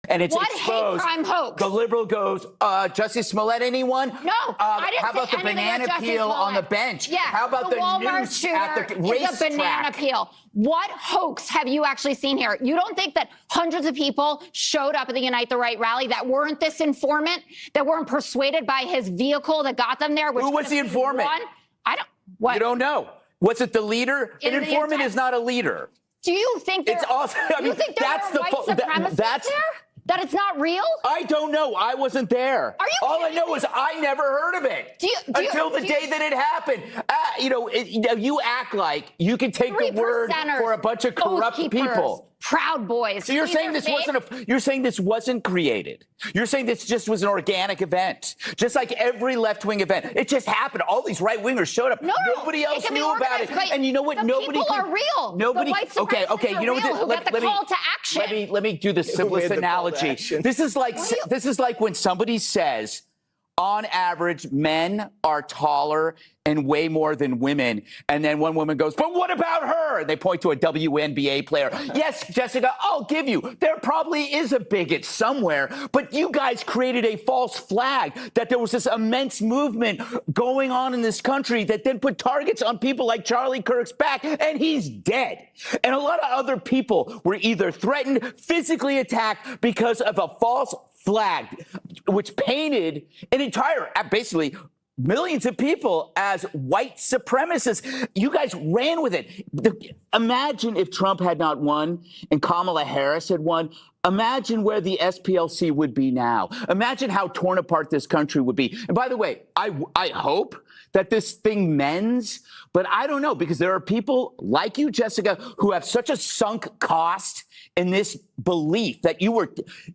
and it's what exposed. What hate crime hoax? The liberal goes, Justice Smollett, anyone? No, I didn't how about say the anything banana about peel on the bench? Yeah, How about the Walmart noose shooter at the is a banana racetrack? peel. What hoax have you actually seen here? You don't think that hundreds of people showed up at the Unite the Right rally that weren't this informant, that weren't persuaded by his vehicle that got them there? Which Who was the informant? I don't. What? You don't know. Was it the leader? An informant is not a leader. Do you think it's also? I mean, you think that's the white supremacists there? That it's not real? I don't know. I wasn't there. Are you? All I know is I never heard of it until the day that it happened. You act like you can take the word for a bunch of corrupt people. Proud Boys. So you're saying this wasn't created. You're saying this just was an organic event, just like every left-wing event. It just happened. All these right-wingers showed up. Nobody else knew about it. And you know what? Nobody people are real. Nobody. Okay. You know what? Call to action. Let me do the simplest analogy. This is like when somebody says, on average, men are taller and way more than women. And then one woman goes, but what about her? And they point to a WNBA player. Yes, Jessica, I'll give you. There probably is a bigot somewhere. But you guys created a false flag that there was this immense movement going on in this country that then put targets on people like Charlie Kirk's back, and he's dead. And a lot of other people were either threatened, physically attacked because of a false flag, which painted an entire, basically, millions of people as white supremacists. You guys ran with it. Imagine if Trump had not won and Kamala Harris had won. Imagine where the SPLC would be now. Imagine how torn apart this country would be. And by the way, I hope that this thing mends, but I don't know, because there are people like you, Jessica, who have such a sunk cost in this belief that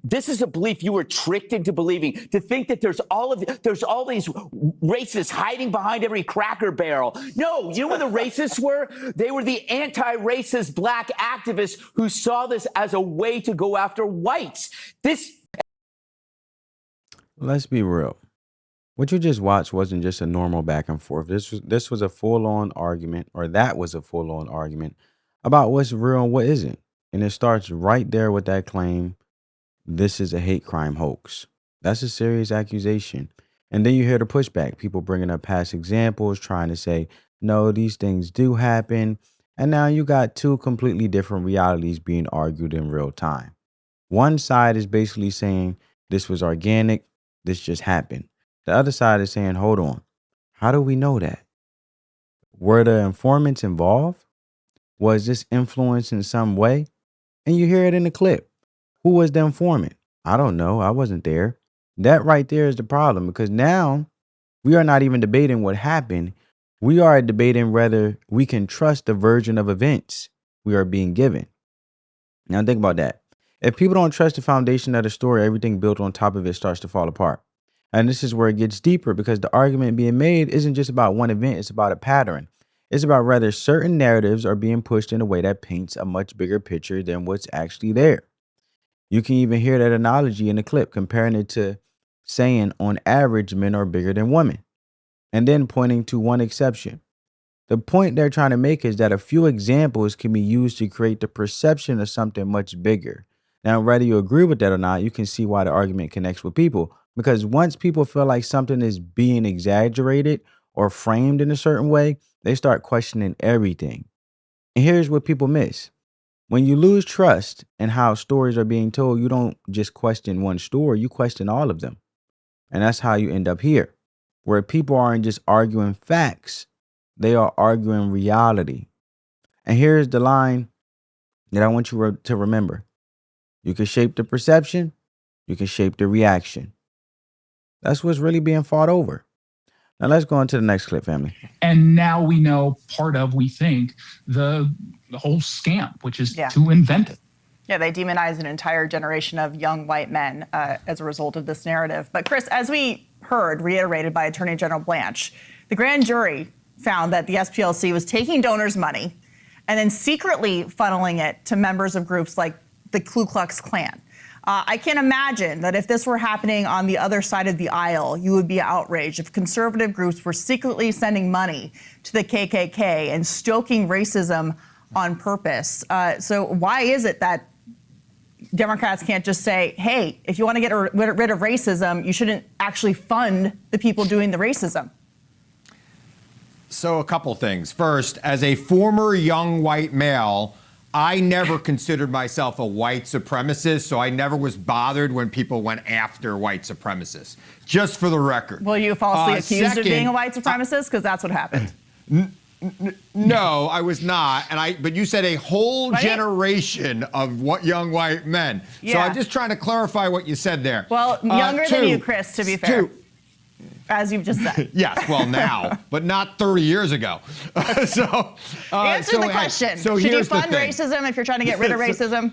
this is a belief you were tricked into believing, to think that there's all these racists hiding behind every Cracker Barrel. No, you know what the racists were? They were the anti-racist black activists who saw this as a way to go after whites. Let's be real. What you just watched wasn't just a normal back and forth. This was a full-on argument, or that was a full-on argument about what's real and what isn't. And it starts right there with that claim, this is a hate crime hoax. That's a serious accusation. And then you hear the pushback, people bringing up past examples, trying to say, no, these things do happen. And now you got two completely different realities being argued in real time. One side is basically saying this was organic, this just happened. The other side is saying, hold on, how do we know that? Were the informants involved? Was this influence in some way? And you hear it in the clip. Who was the informant? I don't know. I wasn't there. That right there is the problem, because now we are not even debating what happened. We are debating whether we can trust the version of events we are being given. Now think about that. If people don't trust the foundation of the story, everything built on top of it starts to fall apart. And this is where it gets deeper, because the argument being made isn't just about one event. It's about a pattern. It's about whether certain narratives are being pushed in a way that paints a much bigger picture than what's actually there. You can even hear that analogy in the clip, comparing it to saying on average men are bigger than women, and then pointing to one exception. The point they're trying to make is that a few examples can be used to create the perception of something much bigger. Now, whether you agree with that or not, you can see why the argument connects with people, because once people feel like something is being exaggerated or framed in a certain way, they start questioning everything. And here's what people miss. When you lose trust in how stories are being told, you don't just question one story, you question all of them. And that's how you end up here, where people aren't just arguing facts, they are arguing reality. And here's the line that I want you to remember. You can shape the perception, you can shape the reaction. That's what's really being fought over. Now let's go on to the next clip, family. And now we know we think, the whole scam, which is to invent it. Yeah, they demonize an entire generation of young white men as a result of this narrative. But Chris, as we heard reiterated by Attorney General Blanche, the grand jury found that the SPLC was taking donors' money and then secretly funneling it to members of groups like the Ku Klux Klan. I can't imagine that if this were happening on the other side of the aisle, you would be outraged if conservative groups were secretly sending money to the KKK and stoking racism on purpose. So why is it that Democrats can't just say, hey, if you want to get rid of racism, you shouldn't actually fund the people doing the racism. So a couple things. First, as a former young white male, I never considered myself a white supremacist, so I never was bothered when people went after white supremacists. Just for the record. Will you falsely accused of being a second, white supremacist? Because that's what happened. No, I was not. But you said a whole Right? generation of young white men. So Yeah. I'm just trying to clarify what you said there. Well, younger than two, you, Chris, to be fair. two. As you've just said. Yes, well, now, but not 30 years ago. Answer the question. So Should you here's the fund thing. racism if you're trying to get rid of racism?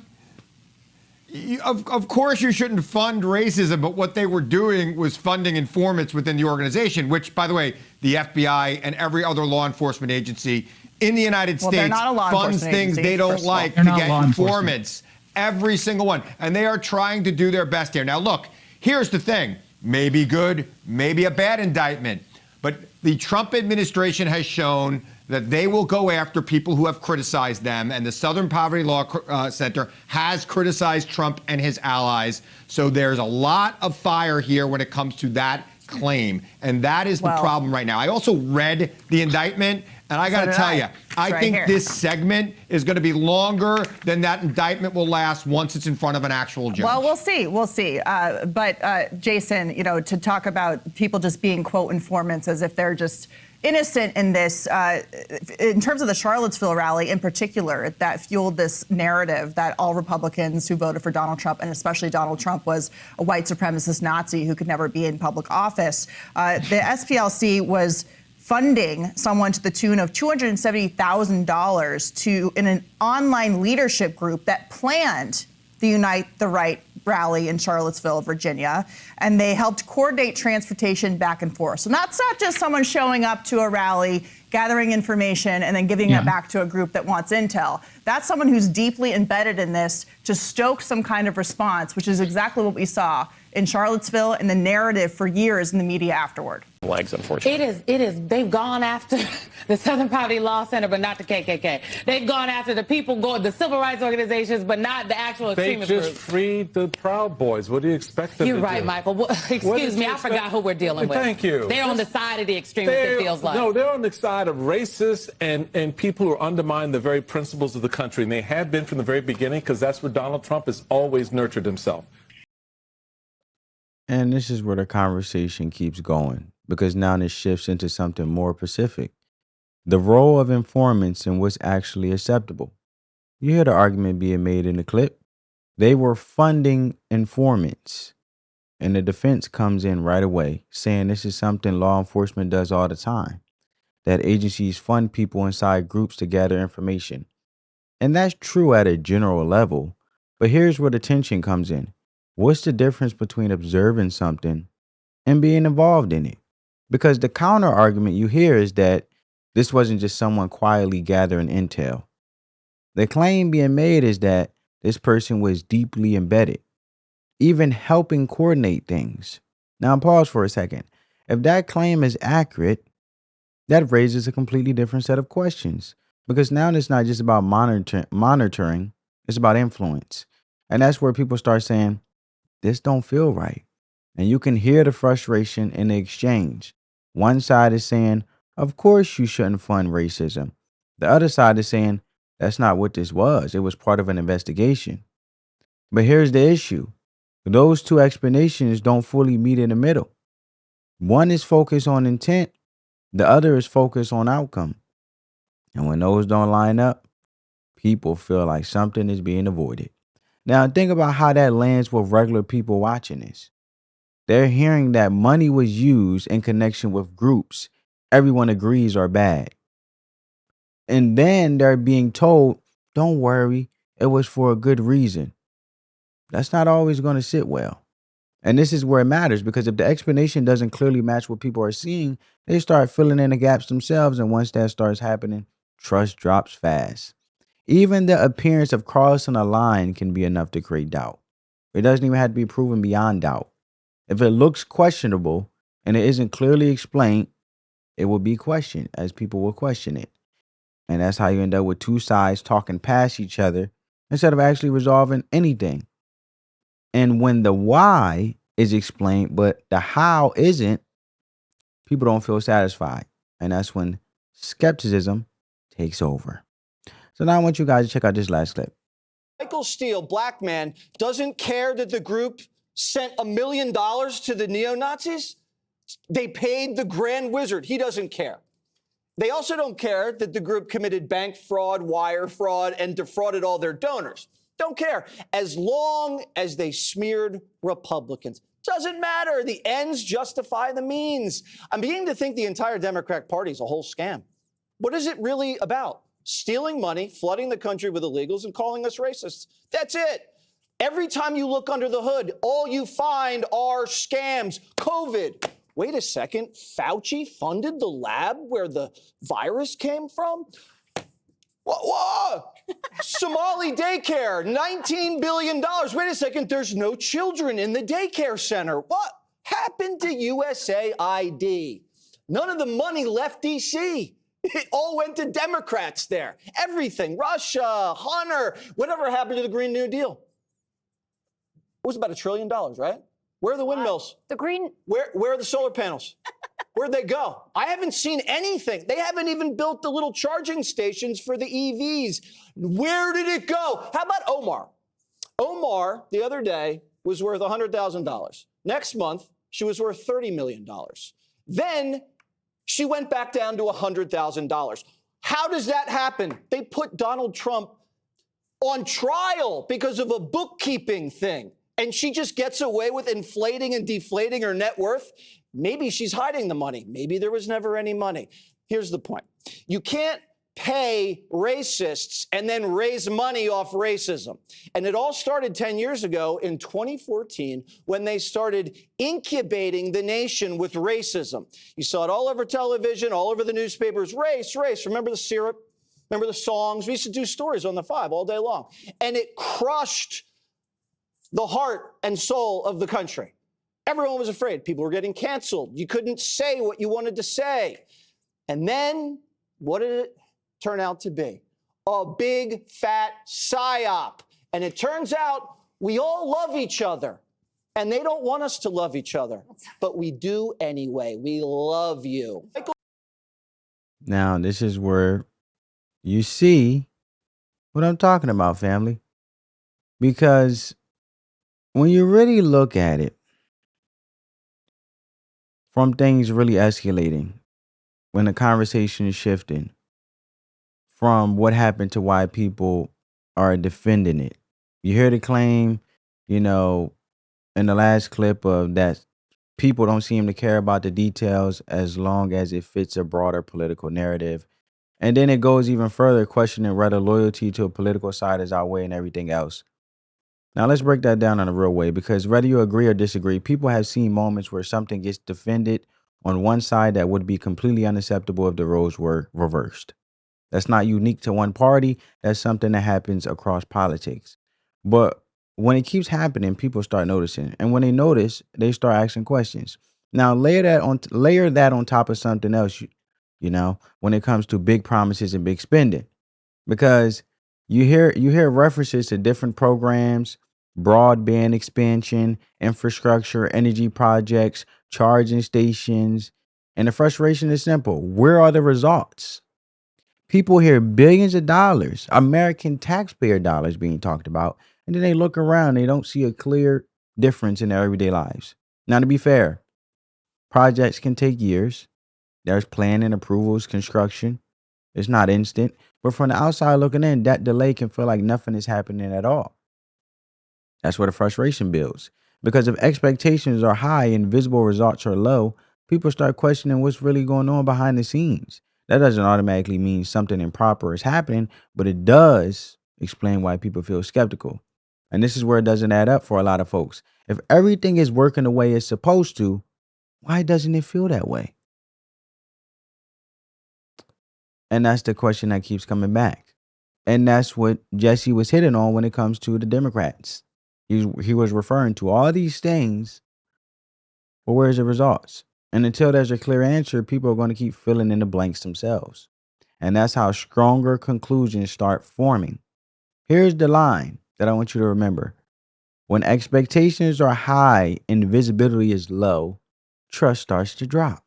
Of course you shouldn't fund racism, but what they were doing was funding informants within the organization, which, by the way, the FBI and every other law enforcement agency in the United Well, they're States not a law funds enforcement things agency, they don't first of all. like They're to not get law enforcement. informants. Every single one. And they are trying to do their best here. Now, look, here's the thing. Maybe good, maybe a bad indictment. But the Trump administration has shown that they will go after people who have criticized them. And the Southern Poverty Law Center has criticized Trump and his allies. So there's a lot of fire here when it comes to that claim. And that is the problem right now. I also read the indictment. And I got to tell you, I think this segment is going to be longer than that indictment will last once it's in front of an actual judge. Well, we'll see. We'll see. But Jason, you know, to talk about people just being, quote, informants as if they're just innocent in this, in terms of the Charlottesville rally in particular, that fueled this narrative that all Republicans who voted for Donald Trump, and especially Donald Trump, was a white supremacist Nazi who could never be in public office. The SPLC was funding someone to the tune of $270,000 in an online leadership group that planned the Unite the Right rally in Charlottesville, Virginia, and they helped coordinate transportation back and forth. So that's not just someone showing up to a rally, gathering information, and then giving it back to a group that wants intel. That's someone who's deeply embedded in this to stoke some kind of response, which is exactly what we saw in Charlottesville and the narrative for years in the media afterward. Legs, unfortunately. It is. They've gone after the Southern Poverty Law Center, but not the KKK. They've gone after the people, the civil rights organizations, but not the actual extremist groups. They just freed the Proud Boys. What do you expect them to do? You're right, Michael. Well, excuse me, I forgot who we're dealing with. Thank you. They're on the side of the extremists, it feels like. No, they're on the side of racists and people who undermine the very principles of the country. And they have been from the very beginning, because that's where Donald Trump has always nurtured himself. And this is where the conversation keeps going, because now this shifts into something more specific. The role of informants and what's actually acceptable. You hear the argument being made in the clip. They were funding informants. And the defense comes in right away saying this is something law enforcement does all the time, that agencies fund people inside groups to gather information. And that's true at a general level. But here's where the tension comes in. What's the difference between observing something and being involved in it? Because the counter argument you hear is that this wasn't just someone quietly gathering intel. The claim being made is that this person was deeply embedded, even helping coordinate things. Now pause for a second. If that claim is accurate, that raises a completely different set of questions. Because now it's not just about monitoring, it's about influence. And that's where people start saying, this don't feel right. And you can hear the frustration in the exchange. One side is saying, of course you shouldn't fund racism. The other side is saying, that's not what this was. It was part of an investigation. But here's the issue. Those two explanations don't fully meet in the middle. One is focused on intent. The other is focused on outcome. And when those don't line up, people feel like something is being avoided. Now, think about how that lands with regular people watching this. They're hearing that money was used in connection with groups everyone agrees are bad. And then they're being told, don't worry, it was for a good reason. That's not always going to sit well. And this is where it matters, because if the explanation doesn't clearly match what people are seeing, they start filling in the gaps themselves. And once that starts happening, trust drops fast. Even the appearance of crossing a line can be enough to create doubt. It doesn't even have to be proven beyond doubt. If it looks questionable and it isn't clearly explained, it will be questioned, as people will question it. And that's how you end up with two sides talking past each other instead of actually resolving anything. And when the why is explained, but the how isn't, people don't feel satisfied. And that's when skepticism takes over. So now I want you guys to check out this last clip. Michael Steele, black man, doesn't care that the group sent $1 million to the neo-Nazis. They paid the Grand Wizard. He doesn't care. They also don't care that the group committed bank fraud, wire fraud, and defrauded all their donors. Don't care. As long as they smeared Republicans. Doesn't matter. The ends justify the means. I'm beginning to think the entire Democratic Party is a whole scam. What is it really about? Stealing money, flooding the country with illegals, and calling us racists. That's it. Every time you look under the hood, all you find are scams. COVID. Wait a second. Fauci funded the lab where the virus came from? Whoa. Somali daycare, $19 billion. Wait a second. There's no children in the daycare center. What happened to USAID? None of the money left D.C. It all went to Democrats there. Everything. Russia, Hunter, whatever happened to the Green New Deal? It was about $1 trillion, right? Where are the windmills? The green. Where are the solar panels? Where'd they go? I haven't seen anything. They haven't even built the little charging stations for the EVs. Where did it go? How about Omar? Omar, the other day, was worth $100,000. Next month, she was worth $30 million. Then she went back down to $100,000. How does that happen? They put Donald Trump on trial because of a bookkeeping thing. And she just gets away with inflating and deflating her net worth. Maybe she's hiding the money. Maybe there was never any money. Here's the point. You can't pay racists and then raise money off racism. And it all started 10 years ago in 2014 when they started incubating the nation with racism. You saw it all over television, all over the newspapers. Race, race. Remember the syrup? Remember the songs? We used to do stories on the 5 all day long. And it crushed the heart and soul of the country. Everyone was afraid. People were getting canceled. You couldn't say what you wanted to say. And then what did it turn out to be? A big, fat psyop. And it turns out we all love each other. And they don't want us to love each other. But we do anyway. We love you. Now, this is where you see what I'm talking about, family. Because when you really look at it, from things really escalating, when the conversation is shifting, from what happened to why people are defending it. You hear the claim, in the last clip of that people don't seem to care about the details as long as it fits a broader political narrative. And then it goes even further, questioning whether loyalty to a political side is outweighing everything else. Now, let's break that down in a real way, because whether you agree or disagree, people have seen moments where something gets defended on one side that would be completely unacceptable if the roles were reversed. That's not unique to one party. That's something that happens across politics. But when it keeps happening, people start noticing. And when they notice, they start asking questions. Now, layer that on top of something else, when it comes to big promises and big spending. Because you hear references to different programs, broadband expansion, infrastructure, energy projects, charging stations, and the frustration is simple. Where are the results? People hear billions of dollars, American taxpayer dollars being talked about, and then they look around, they don't see a clear difference in their everyday lives. Now, to be fair, projects can take years. There's planning, approvals, construction. It's not instant. But from the outside looking in, that delay can feel like nothing is happening at all. That's where the frustration builds. Because if expectations are high and visible results are low, people start questioning what's really going on behind the scenes. That doesn't automatically mean something improper is happening, but it does explain why people feel skeptical. And this is where it doesn't add up for a lot of folks. If everything is working the way it's supposed to, why doesn't it feel that way? And that's the question that keeps coming back. And that's what Jesse was hitting on when it comes to the Democrats. He was referring to all these things, but where's the results? And until there's a clear answer, people are going to keep filling in the blanks themselves. And that's how stronger conclusions start forming. Here's the line that I want you to remember. When expectations are high and visibility is low, trust starts to drop.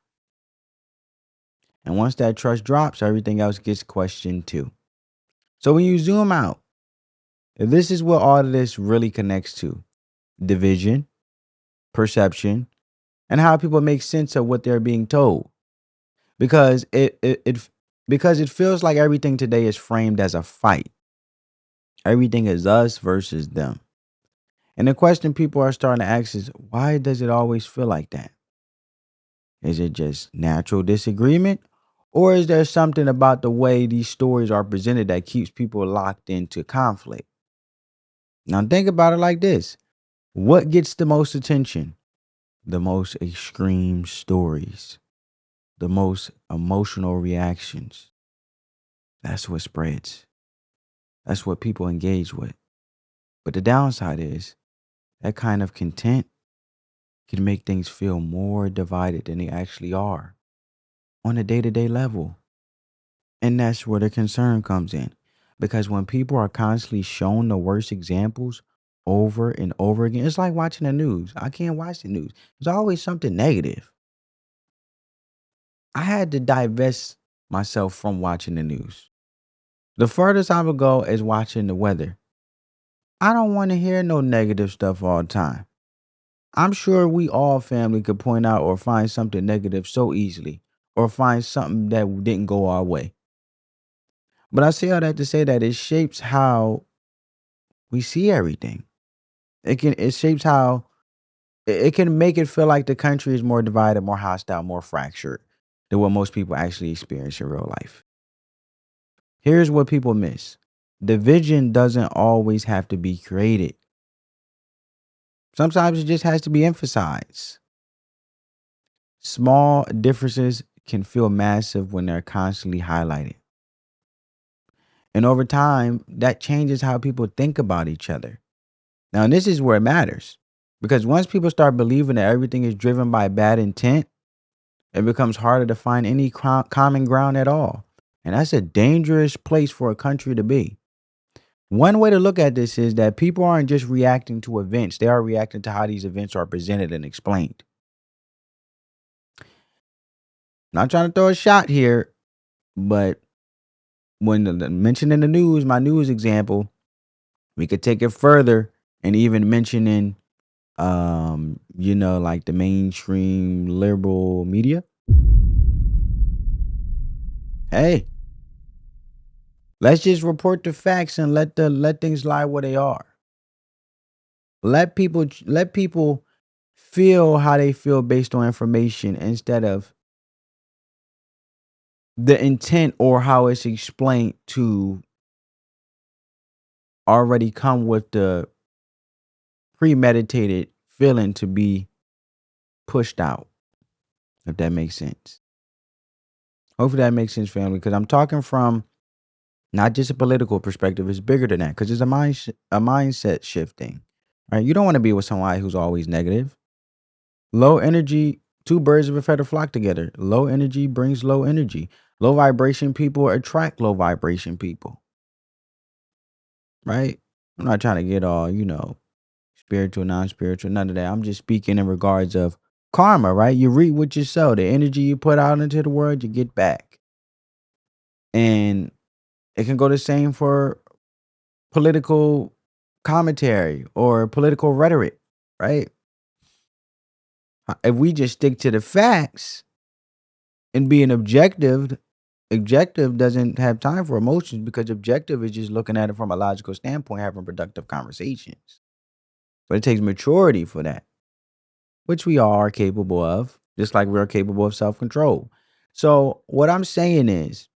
And once that trust drops, everything else gets questioned too. So when you zoom out, this is what all of this really connects to: division, perception, and how people make sense of what they're being told. Because it feels like everything today is framed as a fight. Everything is us versus them. And the question people are starting to ask is, why does it always feel like that? Is it just natural disagreement? Or is there something about the way these stories are presented that keeps people locked into conflict? Now think about it like this. What gets the most attention? The most extreme stories, the most emotional reactions. That's what spreads. That's what people engage with. But the downside is that kind of content can make things feel more divided than they actually are on a day-to-day level. And that's where the concern comes in. Because when people are constantly shown the worst examples over and over again, it's like watching the news. I can't watch the news. There's always something negative. I had to divest myself from watching the news. The furthest I would go is watching the weather. I don't want to hear no negative stuff all the time. I'm sure we all family could point out or find something negative so easily, or find something that didn't go our way. But I say all that to say that it shapes how we see everything. It shapes how it can make it feel like the country is more divided, more hostile, more fractured than what most people actually experience in real life. Here's what people miss. Division doesn't always have to be created. Sometimes it just has to be emphasized. Small differences can feel massive when they're constantly highlighted. And over time, that changes how people think about each other. Now, and this is where it matters. Because once people start believing that everything is driven by bad intent, it becomes harder to find any common ground at all. And that's a dangerous place for a country to be. One way to look at this is that people aren't just reacting to events, they are reacting to how these events are presented and explained. Not trying to throw a shot here, but when mentioned in the news, my news example, we could take it further and even mentioning, like the mainstream liberal media. Hey, let's just report the facts and let things lie where they are. Let people feel how they feel based on information instead of the intent or how it's explained to already come with the premeditated feeling to be pushed out, if that makes sense. Hopefully that makes sense, family, because I'm talking from not just a political perspective. It's bigger than that because it's a mindset shifting, right? You don't want to be with somebody who's always negative. Low energy, two birds of a feather flock together. Low energy brings low energy. Low vibration people attract low vibration people, right? I'm not trying to get all, spiritual, non-spiritual, none of that. I'm just speaking in regards of karma, right? You reap what you sow. The energy you put out into the world, you get back. And it can go the same for political commentary or political rhetoric, right? If we just stick to the facts and being objective doesn't have time for emotions because objective is just looking at it from a logical standpoint, having productive conversations. But it takes maturity for that, which we all are capable of, just like we're capable of self-control. So what I'm saying is,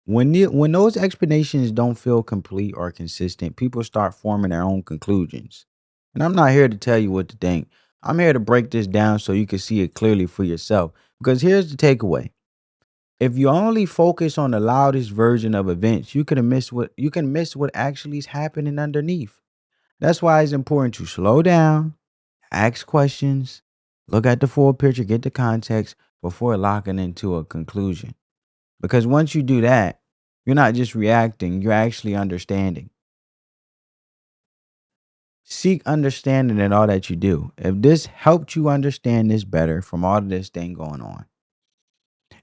when those explanations don't feel complete or consistent, people start forming their own conclusions. And I'm not here to tell you what to think. I'm here to break this down so you can see it clearly for yourself. Because here's the takeaway. If you only focus on the loudest version of events, you can miss what actually is happening underneath. That's why it's important to slow down, ask questions, look at the full picture, get the context before locking into a conclusion. Because once you do that, you're not just reacting, you're actually understanding. seek understanding in all that you do. If this helped you understand this better from all of this thing going on,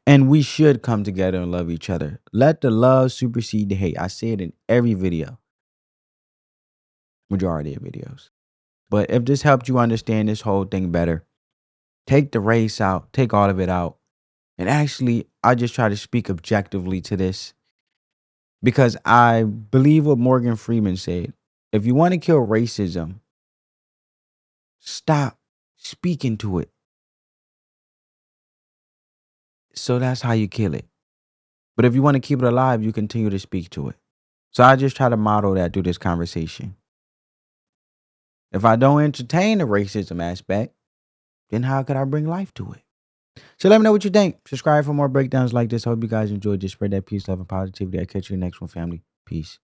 and we should come together and love each other. Let the love supersede the hate. I say it in every video, majority of videos. But if this helped you understand this whole thing better, take the race out, take all of it out. And actually, I just try to speak objectively to this because I believe what Morgan Freeman said. If you want to kill racism, stop speaking to it. So that's how you kill it. But if you want to keep it alive, you continue to speak to it. So I just try to model that through this conversation. If I don't entertain the racism aspect, then how could I bring life to it? So let me know what you think. Subscribe for more breakdowns like this. I hope you guys enjoyed. Just spread that peace, love, and positivity. I'll catch you in the next one, family. Peace.